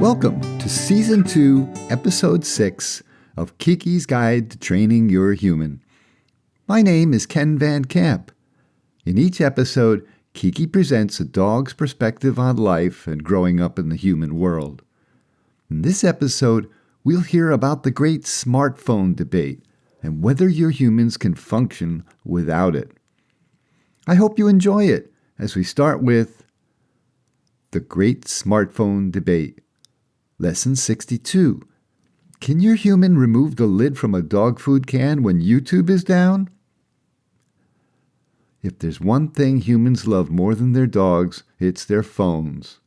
Welcome to Season 2, Episode 6 of Keke's Guide to Training Your Human. My name is Ken Van Camp. In each episode, Keke presents a dog's perspective on life and growing up in the human world. In this episode, we'll hear about the great smartphone debate and whether your humans can function without it. I hope you enjoy it as we start with the great smartphone debate. Lesson 62. Can your human remove the lid from a dog food can when YouTube is down? If there's one thing humans love more than their dogs, it's their phones.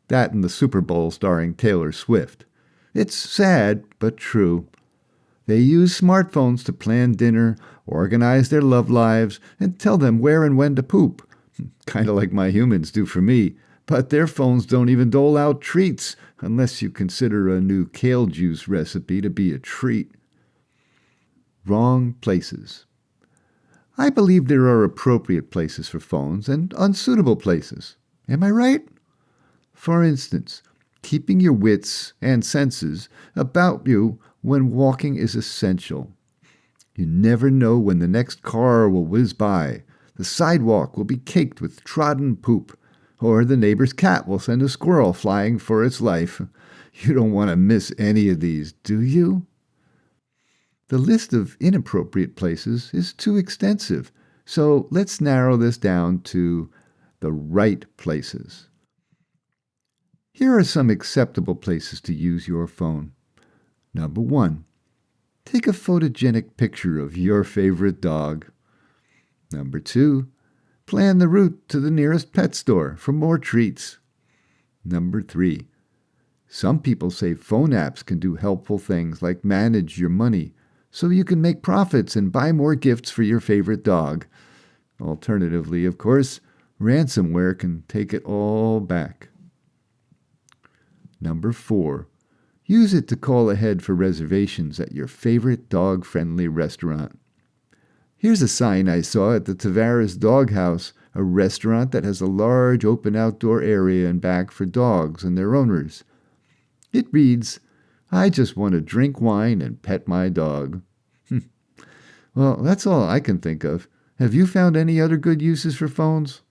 That and the Super Bowl starring Taylor Swift. It's sad, but true. They use smartphones to plan dinner, organize their love lives, and tell them where and when to poop. Kind of like my humans do for me. But their phones don't even dole out treats, unless you consider a new kale juice recipe to be a treat. Wrong places. I believe there are appropriate places for phones and unsuitable places. Am I right? For instance, keeping your wits and senses about you when walking is essential. You never know when the next car will whiz by, the sidewalk will be caked with trodden poop, or the neighbor's cat will send a squirrel flying for its life. You don't want to miss any of these, do you? The list of inappropriate places is too extensive, so let's narrow this down to the right places. Here are some acceptable places to use your phone. Number 1, take a photogenic picture of your favorite dog. Number 2, plan the route to the nearest pet store for more treats. Number 3, some people say phone apps can do helpful things like manage your money so you can make profits and buy more gifts for your favorite dog. Alternatively, of course, ransomware can take it all back. Number 4, use it to call ahead for reservations at your favorite dog-friendly restaurant. Here's a sign I saw at the Tavares Doghouse, a restaurant that has a large open outdoor area and back for dogs and their owners. It reads, "I just want to drink wine and pet my dog." Well, that's all I can think of. Have you found any other good uses for phones?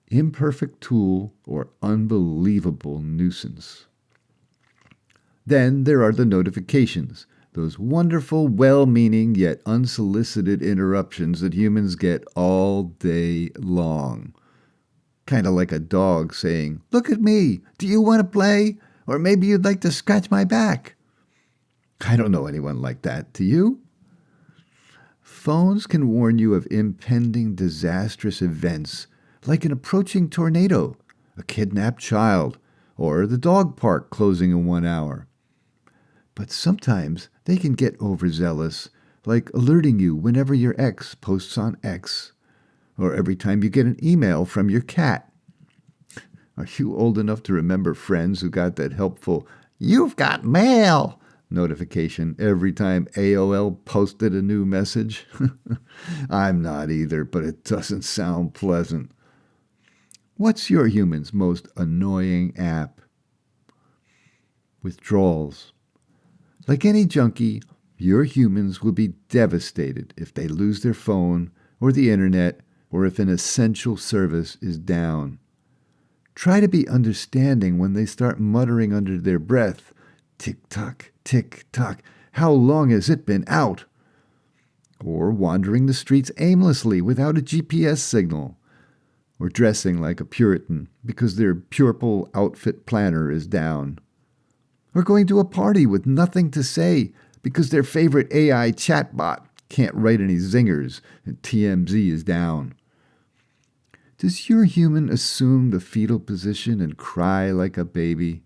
Imperfect tool or unbelievable nuisance. Then there are the notifications. Those wonderful, well-meaning, yet unsolicited interruptions that humans get all day long. Kind of like a dog saying, "Look at me, do you want to play? Or maybe you'd like to scratch my back." I don't know anyone like that, do you? Phones can warn you of impending disastrous events, like an approaching tornado, a kidnapped child, or the dog park closing in 1 hour. But sometimes they can get overzealous, like alerting you whenever your ex posts on X, or every time you get an email from your cat. Are you old enough to remember friends who got that helpful "You've got mail" notification every time AOL posted a new message? I'm not either, but it doesn't sound pleasant. What's your human's most annoying app? Withdrawals. Like any junkie, your humans will be devastated if they lose their phone or the internet or if an essential service is down. Try to be understanding when they start muttering under their breath, "Tick-tock, tick-tock, how long has it been out?" Or wandering the streets aimlessly without a GPS signal. Or dressing like a Puritan because their purple outfit planner is down. Or going to a party with nothing to say because their favorite AI chatbot can't write any zingers and TMZ is down. Does your human assume the fetal position and cry like a baby?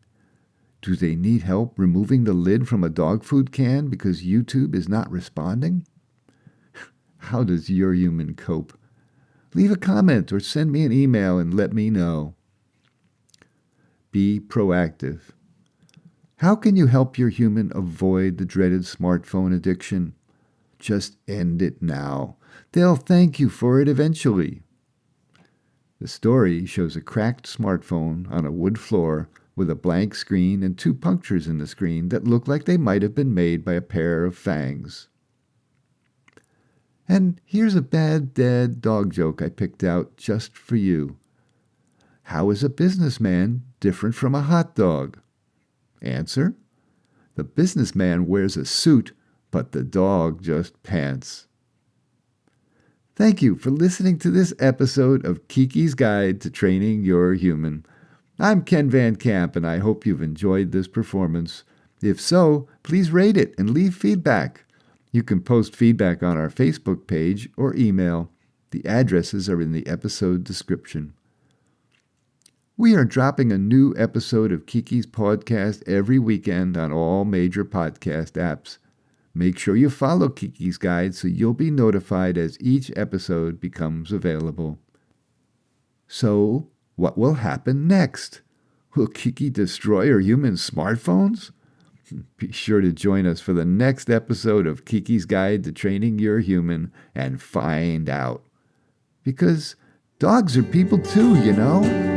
Do they need help removing the lid from a dog food can because YouTube is not responding? How does your human cope? Leave a comment or send me an email and let me know. Be proactive. How can you help your human avoid the dreaded smartphone addiction? Just end it now. They'll thank you for it eventually. The story shows a cracked smartphone on a wood floor with a blank screen and 2 punctures in the screen that look like they might have been made by a pair of fangs. And here's a bad dad dog joke I picked out just for you. How is a businessman different from a hot dog? Answer: the businessman wears a suit, but the dog just pants. Thank you for listening to this episode of Keke's Guide to Training Your Human. I'm Ken Van Camp, and I hope you've enjoyed this performance. If so, please rate it and leave feedback. You can post feedback on our Facebook page or email. The addresses are in the episode description. We are dropping a new episode of Keke's podcast every weekend on all major podcast apps. Make sure you follow Keke's Guide so you'll be notified as each episode becomes available. So, what will happen next? Will Keke destroy her human smartphones? Be sure to join us for the next episode of Keke's Guide to Training Your Human and find out. Because dogs are people too, you know?